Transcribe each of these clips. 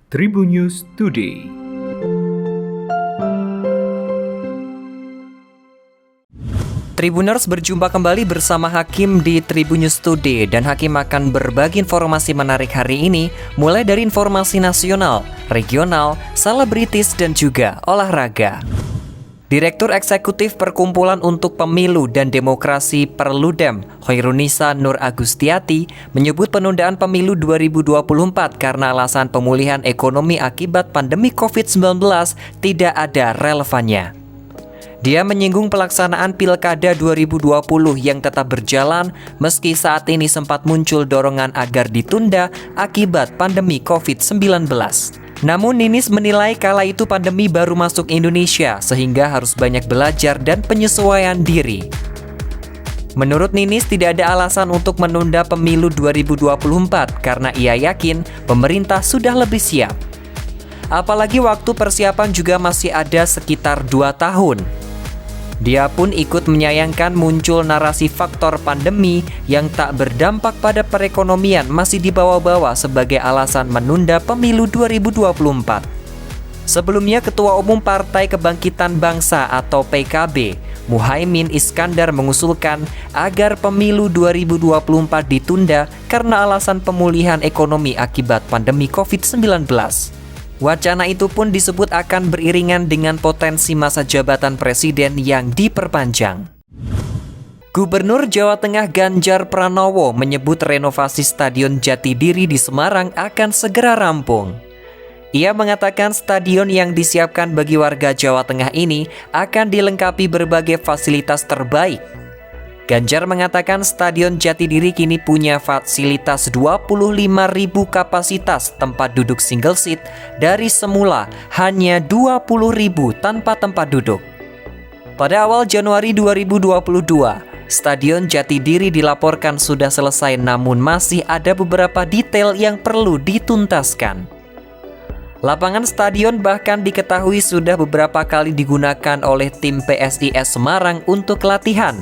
Tribun News Today. Tribuners berjumpa kembali bersama Hakim di Tribun News Today, dan Hakim akan berbagi informasi menarik hari ini, mulai dari informasi nasional, regional, selebritis, dan juga olahraga. Direktur Eksekutif Perkumpulan untuk Pemilu dan Demokrasi Perludem, Hoirunisa Nur Agustiati, menyebut penundaan pemilu 2024 karena alasan pemulihan ekonomi akibat pandemi COVID-19 tidak ada relevannya. Dia menyinggung pelaksanaan Pilkada 2020 yang tetap berjalan meski saat ini sempat muncul dorongan agar ditunda akibat pandemi COVID-19. Namun Ninis menilai kala itu pandemi baru masuk Indonesia sehingga harus banyak belajar dan penyesuaian diri. Menurut Ninis tidak ada alasan untuk menunda pemilu 2024 karena ia yakin pemerintah sudah lebih siap. Apalagi waktu persiapan juga masih ada sekitar 2 tahun. Dia pun ikut menyayangkan muncul narasi faktor pandemi yang tak berdampak pada perekonomian masih dibawa-bawa sebagai alasan menunda pemilu 2024. Sebelumnya, Ketua Umum Partai Kebangkitan Bangsa atau PKB, Muhaimin Iskandar mengusulkan agar pemilu 2024 ditunda karena alasan pemulihan ekonomi akibat pandemi COVID-19. Wacana itu pun disebut akan beriringan dengan potensi masa jabatan presiden yang diperpanjang. Gubernur Jawa Tengah Ganjar Pranowo menyebut renovasi Stadion Jatidiri di Semarang akan segera rampung. Ia mengatakan stadion yang disiapkan bagi warga Jawa Tengah ini akan dilengkapi berbagai fasilitas terbaik. Ganjar mengatakan Stadion Jatidiri kini punya fasilitas 25.000 kapasitas tempat duduk single seat dari semula hanya 20.000 tanpa tempat duduk. Pada awal Januari 2022, Stadion Jatidiri dilaporkan sudah selesai, namun masih ada beberapa detail yang perlu dituntaskan. Lapangan stadion bahkan diketahui sudah beberapa kali digunakan oleh tim PSIS Semarang untuk latihan.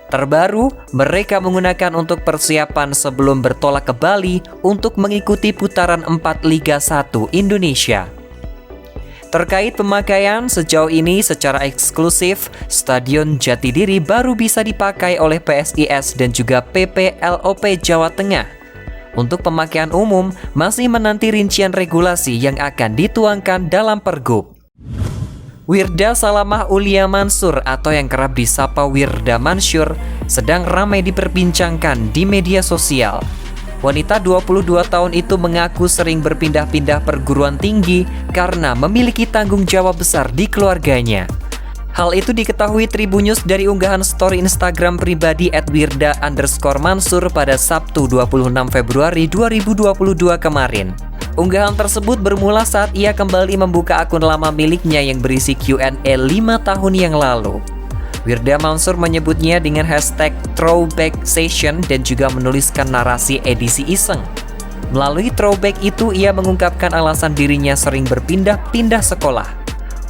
Terbaru, mereka menggunakan untuk persiapan sebelum bertolak ke Bali untuk mengikuti putaran 4 Liga 1 Indonesia. Terkait pemakaian, sejauh ini secara eksklusif, Stadion Jatidiri baru bisa dipakai oleh PSIS dan juga PPLOP Jawa Tengah. Untuk pemakaian umum, masih menanti rincian regulasi yang akan dituangkan dalam Pergub. Wirda Salamah Ulia Mansur atau yang kerap disapa Wirda Mansur sedang ramai diperbincangkan di media sosial. Wanita 22 tahun itu mengaku sering berpindah-pindah perguruan tinggi karena memiliki tanggung jawab besar di keluarganya. Hal itu diketahui Tribun News dari unggahan story Instagram pribadi @wirda_mansur pada Sabtu 26 Februari 2022 kemarin. Unggahan tersebut bermula saat ia kembali membuka akun lama miliknya yang berisi Q&A 5 tahun yang lalu. Wirda Mansur menyebutnya dengan hashtag Throwback Session dan juga menuliskan narasi edisi iseng. Melalui throwback itu, ia mengungkapkan alasan dirinya sering berpindah-pindah sekolah.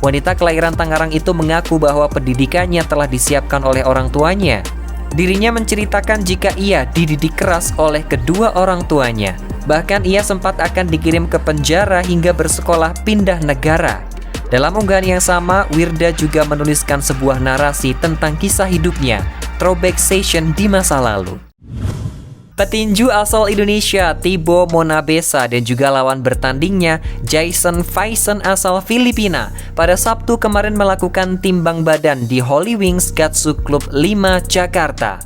Wanita kelahiran Tangerang itu mengaku bahwa pendidikannya telah disiapkan oleh orang tuanya. Dirinya menceritakan jika ia dididik keras oleh kedua orang tuanya. Bahkan ia sempat akan dikirim ke penjara hingga bersekolah pindah negara. Dalam unggahan yang sama, Wirda juga menuliskan sebuah narasi tentang kisah hidupnya, Throwback Session di masa lalu. Petinju asal Indonesia Thibaut Monabesa dan juga lawan bertandingnya Jason Faison asal Filipina pada Sabtu kemarin melakukan timbang badan di Holy Wings Gatsu Club 5 Jakarta.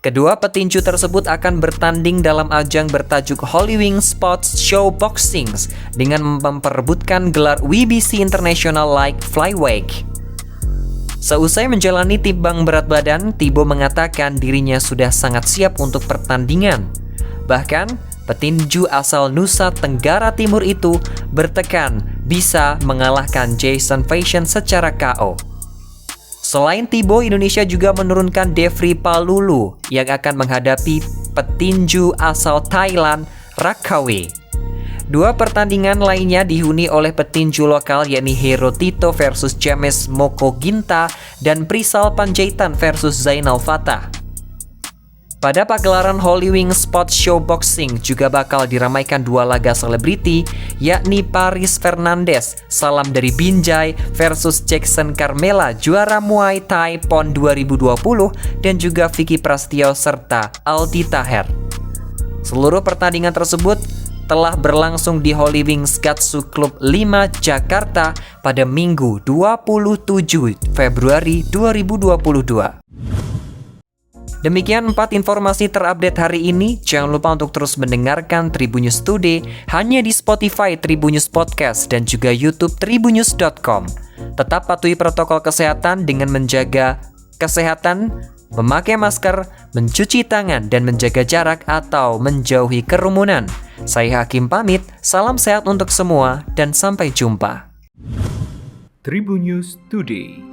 Kedua petinju tersebut akan bertanding dalam ajang bertajuk Holy Wings Sports Show Boxing dengan memperebutkan gelar WBC International Light Flyweight. Seusai menjalani timbang berat badan, Thibaut mengatakan dirinya sudah sangat siap untuk pertandingan. Bahkan, petinju asal Nusa Tenggara Timur itu bertekan bisa mengalahkan Jason Faison secara KO. Selain Thibaut, Indonesia juga menurunkan Devri Palulu yang akan menghadapi petinju asal Thailand, Rakawe. Dua pertandingan lainnya dihuni oleh petinju lokal yakni Hero Tito versus James Moko Ginta dan Prisal Panjaitan versus Zainal Fatah. Pada pagelaran Holy Wings Sport Show Boxing juga bakal diramaikan dua laga selebriti, yakni Paris Fernandes, salam dari Binjai, versus Jackson Carmela, juara Muay Thai PON 2020, dan juga Vicky Prasetyo serta Aldi Taher. Seluruh pertandingan tersebut telah berlangsung di Holy Wings Gatsu Club 5 Jakarta pada Minggu 27 Februari 2022. Demikian 4 informasi terupdate hari ini. Jangan lupa untuk terus mendengarkan Tribun News Today hanya di Spotify Tribun News Podcast dan juga YouTube tribunnews.com. Tetap patuhi protokol kesehatan dengan menjaga kesehatan, memakai masker, mencuci tangan, dan menjaga jarak atau menjauhi kerumunan. Saya Hakim pamit, salam sehat untuk semua, dan sampai jumpa. Tribun News Today.